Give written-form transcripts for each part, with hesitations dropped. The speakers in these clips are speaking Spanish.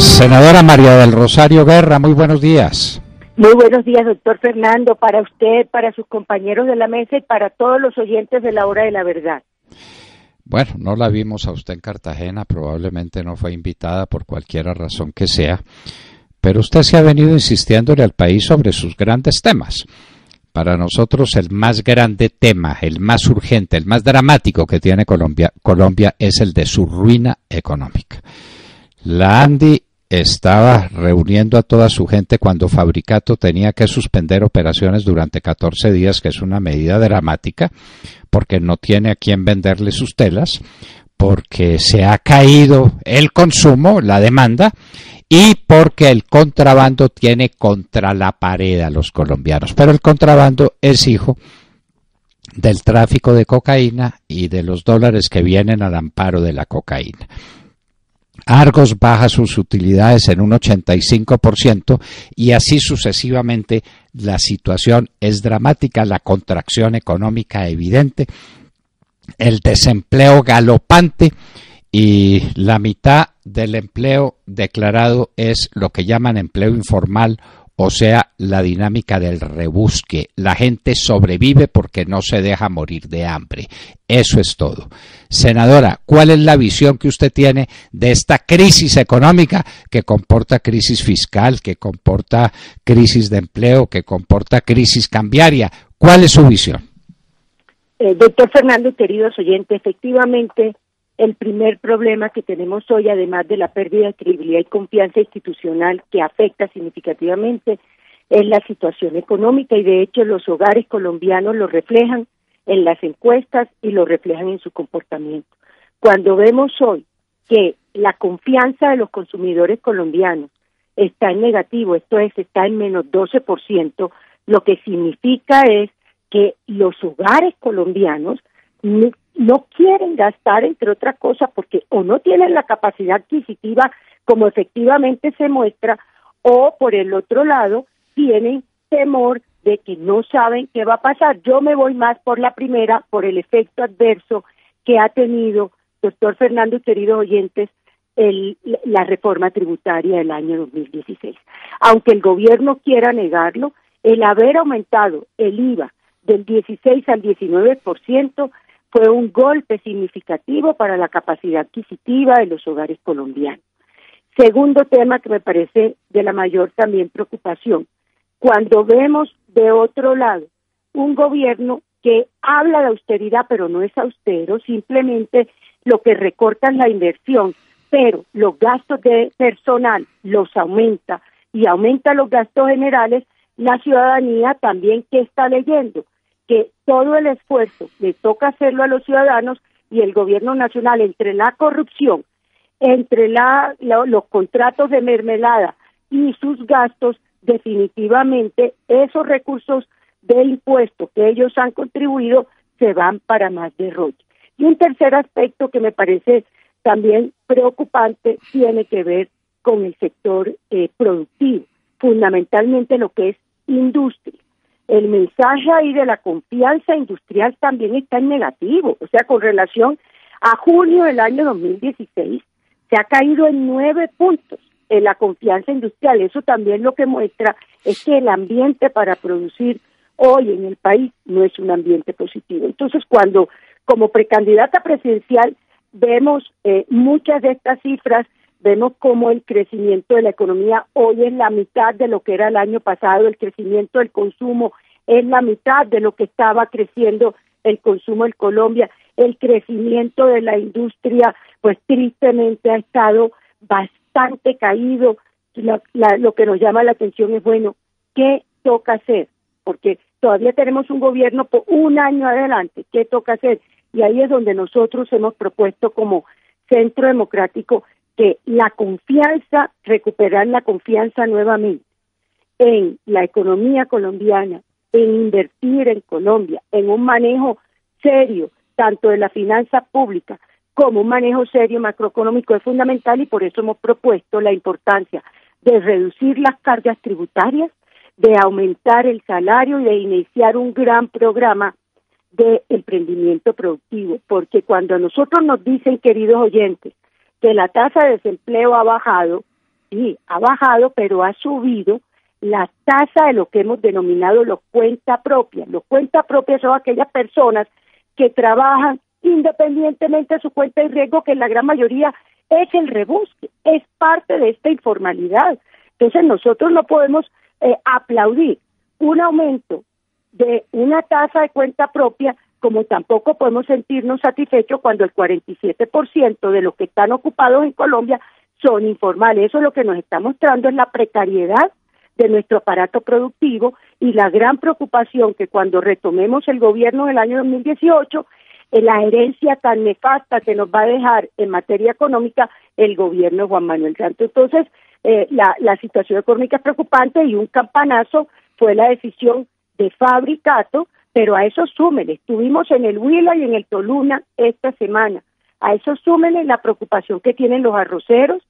Senadora María del Rosario Guerra, muy buenos días. Muy buenos días, doctor Fernando, para usted, para sus compañeros de la mesa y para todos los oyentes de la Hora de la Verdad. Bueno, no la vimos a usted en Cartagena, probablemente no fue invitada por cualquier razón que sea, pero usted se ha venido insistiéndole al país sobre sus grandes temas. Para nosotros el más grande tema, el más urgente, el más dramático que tiene Colombia es el de su ruina económica. La ANDI estaba reuniendo a toda su gente cuando Fabricato tenía que suspender operaciones durante 14 días, que es una medida dramática, porque no tiene a quién venderle sus telas, porque se ha caído el consumo, la demanda, y porque el contrabando tiene contra la pared a los colombianos. Pero el contrabando es hijo del tráfico de cocaína y de los dólares que vienen al amparo de la cocaína. Argos baja sus utilidades en un 85% y así sucesivamente. La situación es dramática, la contracción económica evidente, el desempleo galopante y la mitad del empleo declarado es lo que llaman empleo informal, o sea, la dinámica del rebusque. La gente sobrevive porque no se deja morir de hambre. Eso es todo. Senadora, ¿cuál es la visión que usted tiene de esta crisis económica que comporta crisis fiscal, que comporta crisis de empleo, que comporta crisis cambiaria? ¿Cuál es su visión? Doctor Fernando, queridos oyentes, efectivamente, el primer problema que tenemos hoy, además de la pérdida de credibilidad y confianza institucional que afecta significativamente, es la situación económica, y de hecho los hogares colombianos lo reflejan en las encuestas y lo reflejan en su comportamiento. Cuando vemos hoy que la confianza de los consumidores colombianos está en negativo, esto es, está en menos 12%, lo que significa es que los hogares colombianos no quieren gastar, entre otras cosas, porque o no tienen la capacidad adquisitiva como efectivamente se muestra, o por el otro lado tienen temor de que no saben qué va a pasar. Yo me voy más por la primera, por el efecto adverso que ha tenido, doctor Fernando y queridos oyentes, la reforma tributaria del año 2016. Aunque el gobierno quiera negarlo, el haber aumentado el IVA del 16 al 19% fue un golpe significativo para la capacidad adquisitiva de los hogares colombianos. Segundo tema que me parece de la mayor también preocupación, cuando vemos de otro lado un gobierno que habla de austeridad pero no es austero, simplemente lo que recorta es la inversión, pero los gastos de personal los aumenta y aumenta los gastos generales, la ciudadanía también, ¿qué está leyendo? Que todo el esfuerzo le toca hacerlo a los ciudadanos y el gobierno nacional, entre la corrupción, entre los contratos de mermelada y sus gastos, definitivamente esos recursos de impuestos que ellos han contribuido se van para más derroche. Y un tercer aspecto que me parece también preocupante tiene que ver con el sector productivo, fundamentalmente lo que es industria. El mensaje ahí de la confianza industrial también está en negativo, o sea, con relación a junio del año 2016, se ha caído en 9 puntos en la confianza industrial. Eso también lo que muestra es que el ambiente para producir hoy en el país no es un ambiente positivo. Entonces, cuando como precandidata presidencial vemos muchas de estas cifras, vemos cómo el crecimiento de la economía hoy es la mitad de lo que era el año pasado, el crecimiento del consumo es la mitad de lo que estaba creciendo el consumo en Colombia, el crecimiento de la industria, pues tristemente ha estado bastante caído. Lo que nos llama la atención es, bueno, ¿qué toca hacer? Porque todavía tenemos un gobierno por un año adelante, ¿qué toca hacer? Y ahí es donde nosotros hemos propuesto como Centro Democrático que la confianza, recuperar la confianza nuevamente en la economía colombiana, en invertir en Colombia, en un manejo serio, tanto de la finanza pública como un manejo serio macroeconómico es fundamental, y por eso hemos propuesto la importancia de reducir las cargas tributarias, de aumentar el salario y de iniciar un gran programa de emprendimiento productivo, porque cuando a nosotros nos dicen, queridos oyentes, que la tasa de desempleo ha bajado, sí, ha bajado, pero ha subido la tasa de lo que hemos denominado los cuenta propia. Los cuenta propia son aquellas personas que trabajan independientemente de su cuenta de riesgo, que en la gran mayoría es el rebusque, es parte de esta informalidad. Entonces nosotros no podemos aplaudir un aumento de una tasa de cuenta propia, como tampoco podemos sentirnos satisfechos cuando el 47% de los que están ocupados en Colombia son informales. Eso es lo que nos está mostrando, es la precariedad de nuestro aparato productivo y la gran preocupación que cuando retomemos el gobierno del año 2018, la herencia tan nefasta que nos va a dejar en materia económica el gobierno de Juan Manuel Santos. Entonces, la situación económica es preocupante y un campanazo fue la decisión de Fabricato, pero a eso súmenle, estuvimos en el Huila y en el Toluna esta semana, a eso súmenle la preocupación que tienen los arroceros,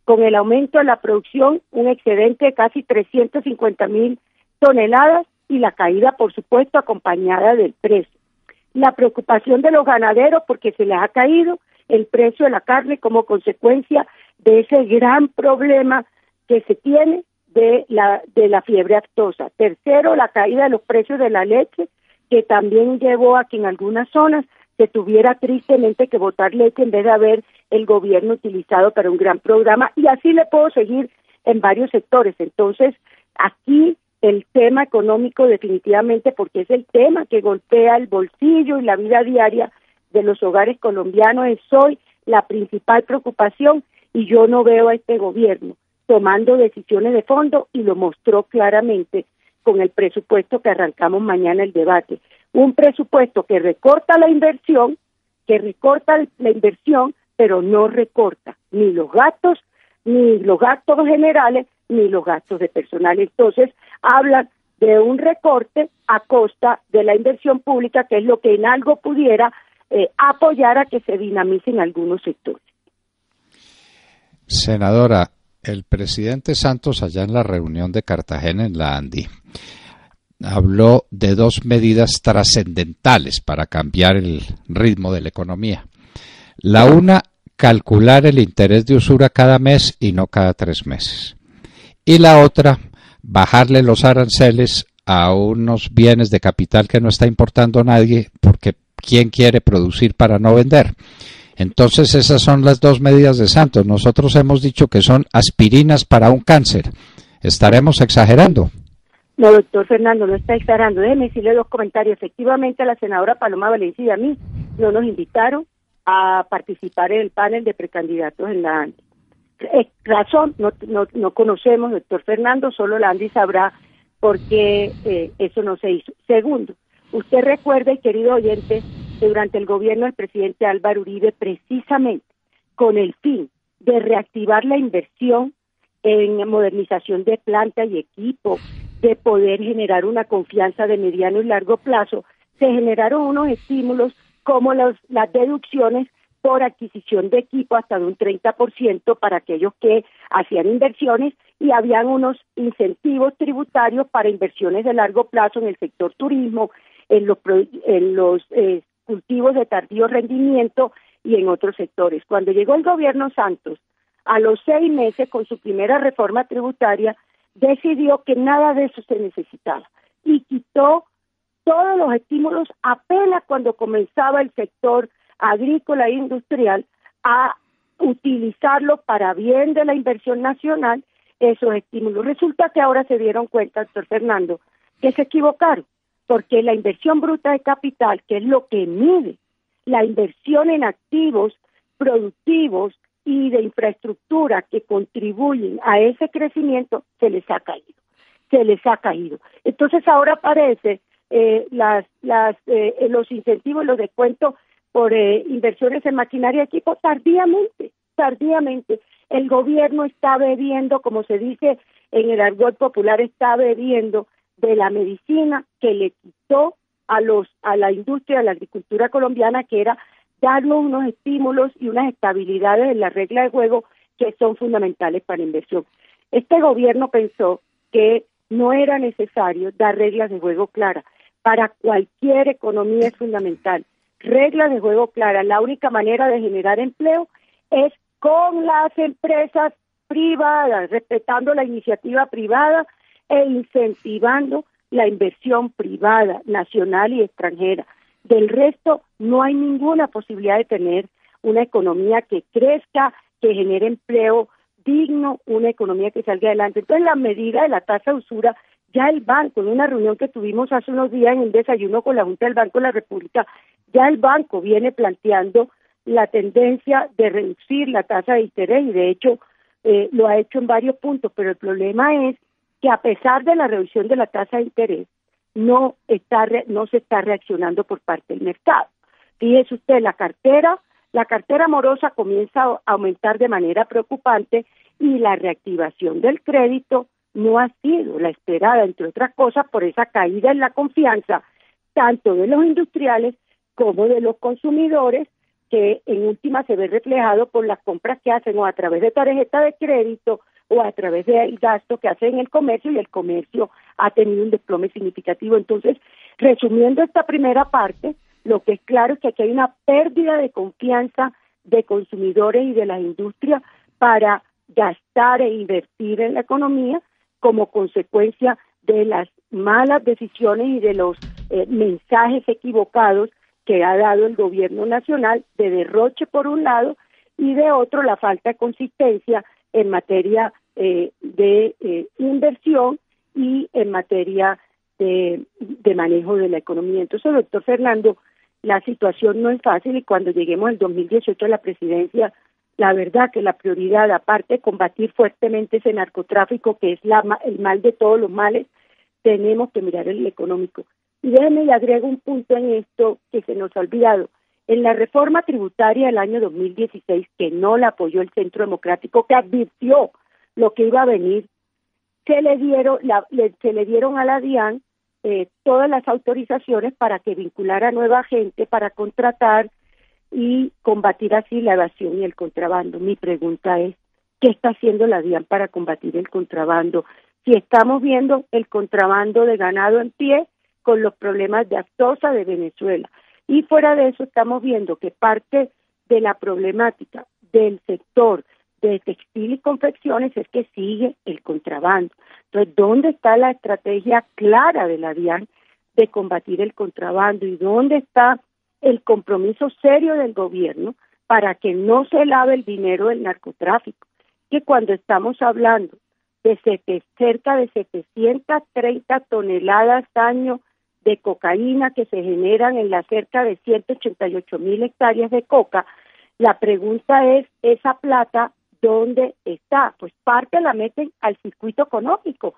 con el aumento de la producción, un excedente de casi 350,000 toneladas y la caída, por supuesto, acompañada del precio. La preocupación de los ganaderos porque se les ha caído el precio de la carne como consecuencia de ese gran problema que se tiene de la fiebre aftosa. Tercero, la caída de los precios de la leche, que también llevó a que en algunas zonas se tuviera tristemente que botar leche en vez de haber el gobierno utilizado para un gran programa, y así le puedo seguir en varios sectores. Entonces, aquí el tema económico definitivamente, porque es el tema que golpea el bolsillo y la vida diaria de los hogares colombianos, es hoy la principal preocupación, y yo no veo a este gobierno tomando decisiones de fondo, y lo mostró claramente con el presupuesto que arrancamos mañana el debate. Un presupuesto que recorta la inversión, pero no recorta ni los gastos generales, ni los gastos de personal. Entonces, hablan de un recorte a costa de la inversión pública, que es lo que en algo pudiera apoyar a que se dinamicen algunos sectores. Senadora, el presidente Santos, allá en la reunión de Cartagena en la ANDI, habló de dos medidas trascendentales para cambiar el ritmo de la economía. La una, calcular el interés de usura cada mes y no cada 3 meses. Y la otra, bajarle los aranceles a unos bienes de capital que no está importando nadie, porque ¿quién quiere producir para no vender? Entonces esas son las dos medidas de Santos. Nosotros hemos dicho que son aspirinas para un cáncer. ¿Estaremos exagerando? No, doctor Fernando, no está exagerando. Déjeme decirle 2 comentarios. Efectivamente, a la senadora Paloma Valencia y a mí no nos invitaron a participar en el panel de precandidatos en la ANDI. Razón, no conocemos, doctor Fernando, solo la ANDI sabrá por qué eso no se hizo. Segundo, usted recuerde, querido oyente, que durante el gobierno del presidente Álvaro Uribe, precisamente con el fin de reactivar la inversión en modernización de planta y equipo, de poder generar una confianza de mediano y largo plazo, se generaron unos estímulos como las deducciones por adquisición de equipo hasta de un 30% para aquellos que hacían inversiones, y habían unos incentivos tributarios para inversiones de largo plazo en el sector turismo, en los cultivos de tardío rendimiento y en otros sectores. Cuando llegó el gobierno Santos, a los 6 meses, con su primera reforma tributaria, decidió que nada de eso se necesitaba y quitó todos los estímulos apenas cuando comenzaba el sector agrícola e industrial a utilizarlo para bien de la inversión nacional, esos estímulos. Resulta que ahora se dieron cuenta, doctor Fernando, que se equivocaron, porque la inversión bruta de capital, que es lo que mide la inversión en activos productivos y de infraestructura que contribuyen a ese crecimiento, se les ha caído. Entonces ahora aparece los incentivos y los descuentos por inversiones en maquinaria y equipo tardíamente. El gobierno está bebiendo, como se dice en el argot popular, está bebiendo de la medicina que le quitó a la industria de la agricultura colombiana, que era darnos unos estímulos y unas estabilidades en la regla de juego que son fundamentales para la inversión. Este gobierno pensó que no era necesario dar reglas de juego claras. Para cualquier economía es fundamental. Reglas de juego claras. La única manera de generar empleo es con las empresas privada, respetando la iniciativa privada e incentivando la inversión privada, nacional y extranjera. Del resto, no hay ninguna posibilidad de tener una economía que crezca, que genere empleo digno, una economía que salga adelante. Entonces, la medida de la tasa de usura, ya el banco, en una reunión que tuvimos hace unos días en un desayuno con la Junta del Banco de la República, ya el banco viene planteando la tendencia de reducir la tasa de interés y de hecho lo ha hecho en varios puntos, pero el problema es que a pesar de la reducción de la tasa de interés, no se está reaccionando por parte del mercado. Fíjese usted, la cartera morosa comienza a aumentar de manera preocupante y la reactivación del crédito no ha sido la esperada, entre otras cosas, por esa caída en la confianza, tanto de los industriales como de los consumidores, que en última se ve reflejado por las compras que hacen o a través de tarjeta de crédito o a través del gasto que hacen en el comercio, y el comercio ha tenido un desplome significativo. Entonces, resumiendo esta primera parte, lo que es claro es que aquí hay una pérdida de confianza de consumidores y de las industrias para gastar e invertir en la economía como consecuencia de las malas decisiones y de los mensajes equivocados que ha dado el gobierno nacional de derroche por un lado y de otro la falta de consistencia en materia de inversión y en materia de manejo de la economía. Entonces, doctor Fernando, la situación no es fácil y cuando lleguemos al 2018 a la presidencia, la verdad que la prioridad, aparte de combatir fuertemente ese narcotráfico que es el mal de todos los males, tenemos que mirar el económico. Y déjeme, le agrego un punto en esto que se nos ha olvidado. En la reforma tributaria del año 2016, que no la apoyó el Centro Democrático, que advirtió lo que iba a venir, se le dieron a la DIAN todas las autorizaciones para que vinculara a nueva gente para contratar y combatir así la evasión y el contrabando. Mi pregunta es, ¿qué está haciendo la DIAN para combatir el contrabando? Si estamos viendo el contrabando de ganado en pie con los problemas de aftosa de Venezuela, y fuera de eso estamos viendo que parte de la problemática del sector de textil y confecciones es que sigue el contrabando. Entonces, ¿dónde está la estrategia clara de la DIAN de combatir el contrabando y dónde está el compromiso serio del gobierno para que no se lave el dinero del narcotráfico? Que cuando estamos hablando de cerca de 730 toneladas año de cocaína que se generan en las cerca de 188,000 hectáreas de coca, la pregunta es, ¿esa plata dónde está? Pues parte la meten al circuito económico,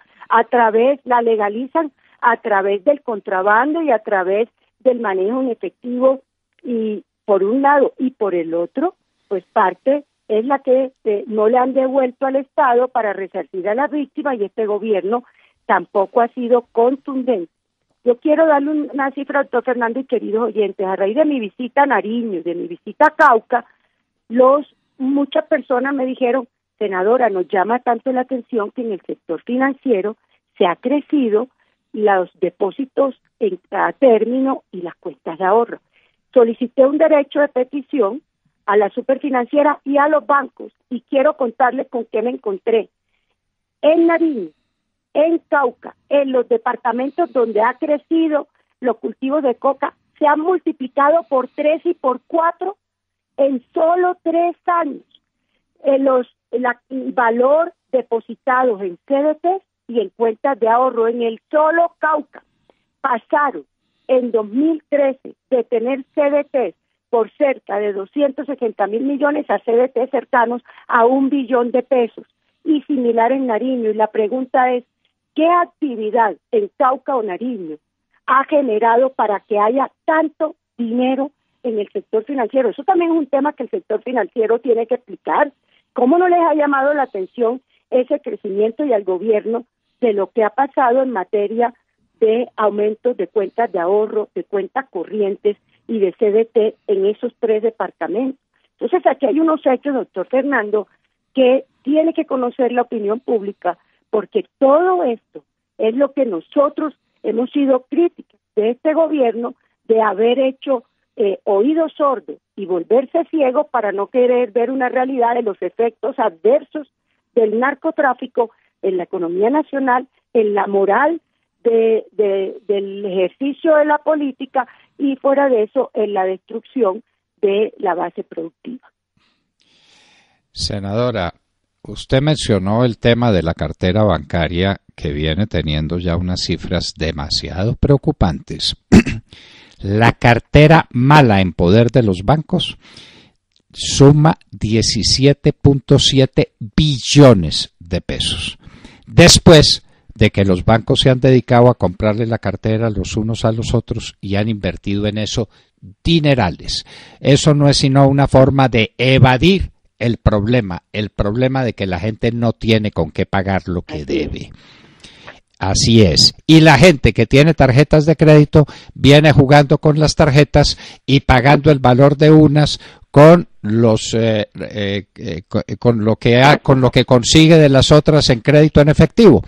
la legalizan a través del contrabando y a través del manejo en efectivo, y por un lado, y por el otro, pues parte es la que no le han devuelto al Estado para resarcir a la víctima, y este gobierno tampoco ha sido contundente. Yo quiero darle una cifra, doctor Fernando y queridos oyentes. A raíz de mi visita a Nariño y de mi visita a Cauca, muchas personas me dijeron, senadora, nos llama tanto la atención que en el sector financiero se ha crecido los depósitos en cada término y las cuentas de ahorro. Solicité un derecho de petición a la superfinanciera y a los bancos, y quiero contarles con qué me encontré. En Nariño, en Cauca, en los departamentos donde ha crecido los cultivos de coca, se han multiplicado por 3 y por 4 en solo 3 años. El valor depositados en CDT y en cuentas de ahorro en el solo Cauca pasaron en 2013 de tener CDT por cerca de 260,000 millones a CDT cercanos a 1 billón de pesos, y similar en Nariño. Y la pregunta es, ¿qué actividad en Cauca o Nariño ha generado para que haya tanto dinero en el sector financiero? Eso también es un tema que el sector financiero tiene que explicar. ¿Cómo no les ha llamado la atención ese crecimiento y al gobierno de lo que ha pasado en materia de aumentos de cuentas de ahorro, de cuentas corrientes y de CDT en esos 3 departamentos? Entonces, aquí hay unos hechos, doctor Fernando, que tiene que conocer la opinión pública, porque todo esto es lo que nosotros hemos sido críticos de este gobierno, de haber hecho oídos sordos y volverse ciego para no querer ver una realidad de los efectos adversos del narcotráfico en la economía nacional, en la moral del ejercicio de la política y fuera de eso en la destrucción de la base productiva. Senadora, usted mencionó el tema de la cartera bancaria que viene teniendo ya unas cifras demasiado preocupantes. La cartera mala en poder de los bancos suma 17.7 billones de pesos. Después de que los bancos se han dedicado a comprarle la cartera los unos a los otros y han invertido en eso dinerales. Eso no es sino una forma de evadir el problema de que la gente no tiene con qué pagar lo que debe. Así es. Y la gente que tiene tarjetas de crédito viene jugando con las tarjetas y pagando el valor de unas con con lo que consigue de las otras en crédito en efectivo.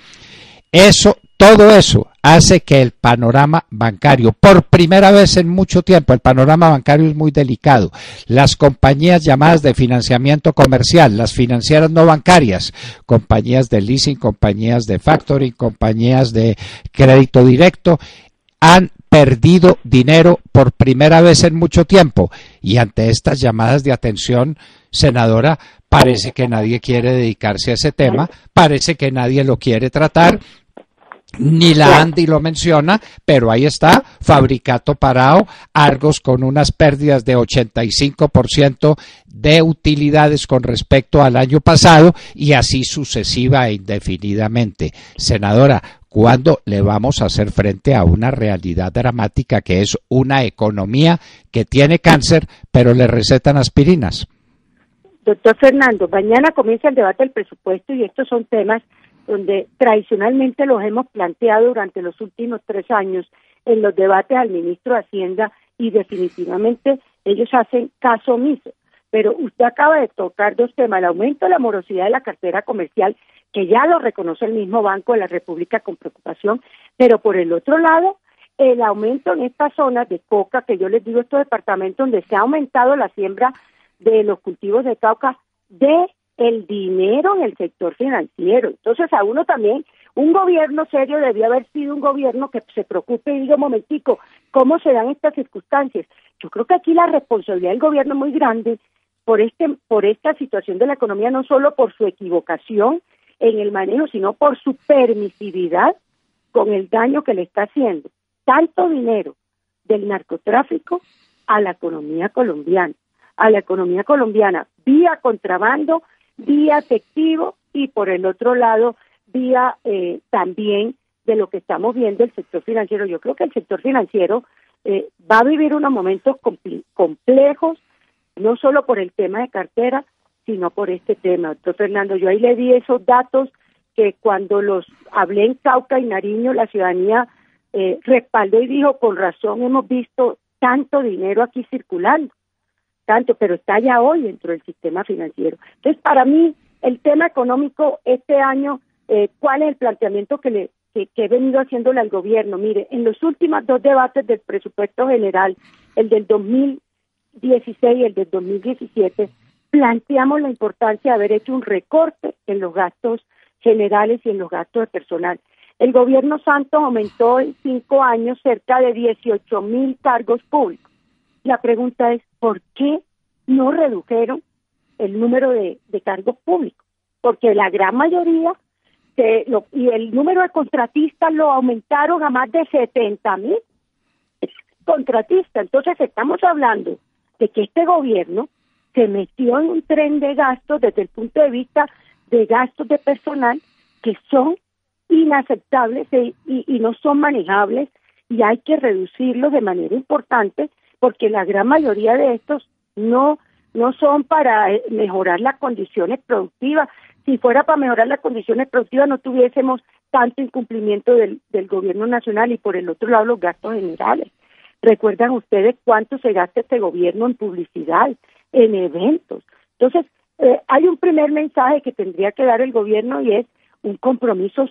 Todo eso hace que el panorama bancario, por primera vez en mucho tiempo, el panorama bancario es muy delicado. Las compañías llamadas de financiamiento comercial, las financieras no bancarias, compañías de leasing, compañías de factoring, compañías de crédito directo, han perdido dinero por primera vez en mucho tiempo. Y ante estas llamadas de atención, senadora, parece que nadie quiere dedicarse a ese tema, parece que nadie lo quiere tratar. Ni la Andy lo menciona, pero ahí está, Fabricato parado, Argos con unas pérdidas de 85% de utilidades con respecto al año pasado y así sucesiva e indefinidamente. Senadora, ¿cuándo le vamos a hacer frente a una realidad dramática que es una economía que tiene cáncer, pero le recetan aspirinas? Doctor Fernando, mañana comienza el debate del presupuesto y estos son temas donde tradicionalmente los hemos planteado durante los últimos 3 años en los debates al ministro de Hacienda y definitivamente ellos hacen caso omiso. Pero usted acaba de tocar 2 temas, el aumento de la morosidad de la cartera comercial, que ya lo reconoce el mismo Banco de la República con preocupación, pero por el otro lado, el aumento en estas zonas de coca, que yo les digo, estos departamentos donde se ha aumentado la siembra de los cultivos de coca, de el dinero en el sector financiero. Entonces a uno también, un gobierno serio debía haber sido un gobierno que se preocupe y diga un momentico, ¿cómo se dan estas circunstancias? Yo creo que aquí la responsabilidad del gobierno es muy grande por esta situación de la economía, no solo por su equivocación en el manejo, sino por su permisividad con el daño que le está haciendo tanto dinero del narcotráfico a la economía colombiana vía contrabando, vía efectivo y por el otro lado vía también de lo que estamos viendo el sector financiero. Yo creo que el sector financiero va a vivir unos momentos complejos, no solo por el tema de cartera, sino por este tema. Doctor Fernando, yo ahí le di esos datos que cuando los hablé en Cauca y Nariño, la ciudadanía respaldó y dijo, con razón hemos visto tanto dinero aquí circulando. Pero está ya hoy dentro del sistema financiero. Entonces, para mí, el tema económico este año, ¿cuál es el planteamiento que he venido haciéndole al gobierno? Mire, en los últimos 2 debates del presupuesto general, el del 2016 y el del 2017, planteamos la importancia de haber hecho un recorte en los gastos generales y en los gastos de personal. El gobierno Santos aumentó en 5 años cerca de 18,000 cargos públicos. La pregunta es, ¿por qué no redujeron el número de cargos públicos? Porque la gran mayoría, y el número de contratistas lo aumentaron a más de 70,000 contratistas. Entonces estamos hablando de que este gobierno se metió en un tren de gastos desde el punto de vista de gastos de personal que son inaceptables y no son manejables y hay que reducirlos de manera importante porque la gran mayoría de estos no son para mejorar las condiciones productivas. Si fuera para mejorar las condiciones productivas no tuviésemos tanto incumplimiento del gobierno nacional y por el otro lado los gastos generales. ¿Recuerdan ustedes cuánto se gasta este gobierno en publicidad, en eventos? Entonces, hay un primer mensaje que tendría que dar el gobierno y es un compromiso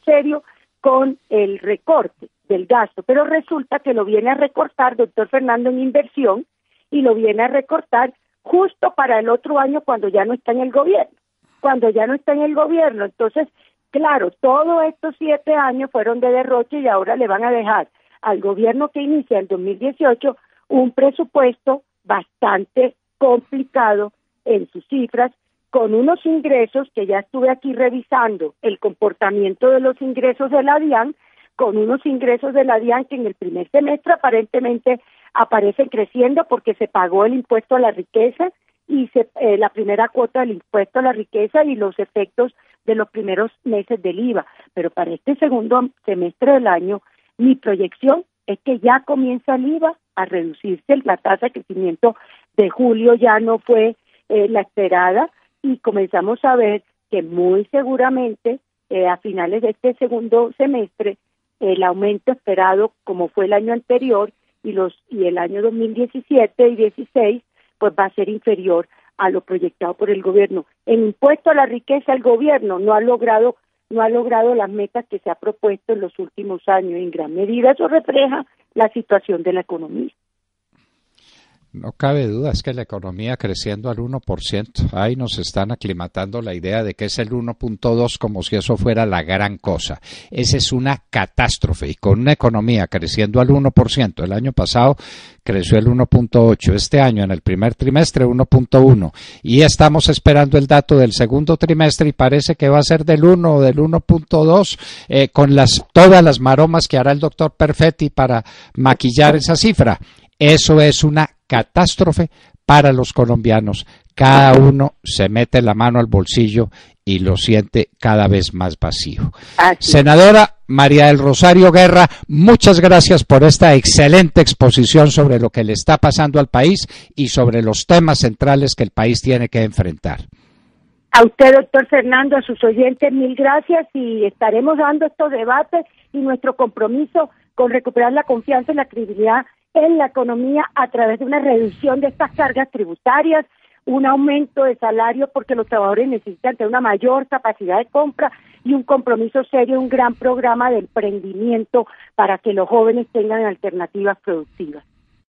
serio con el recorte del gasto, pero resulta que lo viene a recortar, doctor Fernando, en inversión y lo viene a recortar justo para el otro año cuando ya no está en el gobierno. Entonces, claro, todos estos 7 años fueron de derroche y ahora le van a dejar al gobierno que inicia en 2018 un presupuesto bastante complicado en sus cifras, con unos ingresos que ya estuve aquí revisando el comportamiento de los ingresos de la DIAN, con unos ingresos de la DIAN que en el primer semestre aparentemente aparecen creciendo porque se pagó el impuesto a la riqueza y la primera cuota del impuesto a la riqueza y los efectos de los primeros meses del IVA. Pero para este segundo semestre del año, mi proyección es que ya comienza el IVA a reducirse, la tasa de crecimiento de julio ya no fue la esperada y comenzamos a ver que muy seguramente a finales de este segundo semestre el aumento esperado como fue el año anterior y el año 2017 y 16 pues va a ser inferior a lo proyectado por el gobierno. En impuesto a la riqueza el gobierno no ha logrado las metas que se ha propuesto en los últimos años. En gran medida eso refleja la situación de la economía. No cabe duda, es que la economía creciendo al 1%, ahí nos están aclimatando la idea de que es el 1.2 como si eso fuera la gran cosa. Esa es una catástrofe y con una economía creciendo al 1%, el año pasado creció el 1.8, este año en el primer trimestre 1.1 y estamos esperando el dato del segundo trimestre y parece que va a ser del 1 o del 1.2 con todas las maromas que hará el doctor Perfetti para maquillar esa cifra. Eso es una catástrofe para los colombianos. Cada uno se mete la mano al bolsillo y lo siente cada vez más vacío. Senadora María del Rosario Guerra, muchas gracias por esta excelente exposición sobre lo que le está pasando al país y sobre los temas centrales que el país tiene que enfrentar. A usted, doctor Fernando, a sus oyentes, mil gracias y estaremos dando estos debates y nuestro compromiso con recuperar la confianza y la credibilidad en la economía a través de una reducción de estas cargas tributarias, un aumento de salario porque los trabajadores necesitan tener una mayor capacidad de compra y un compromiso serio, un gran programa de emprendimiento para que los jóvenes tengan alternativas productivas.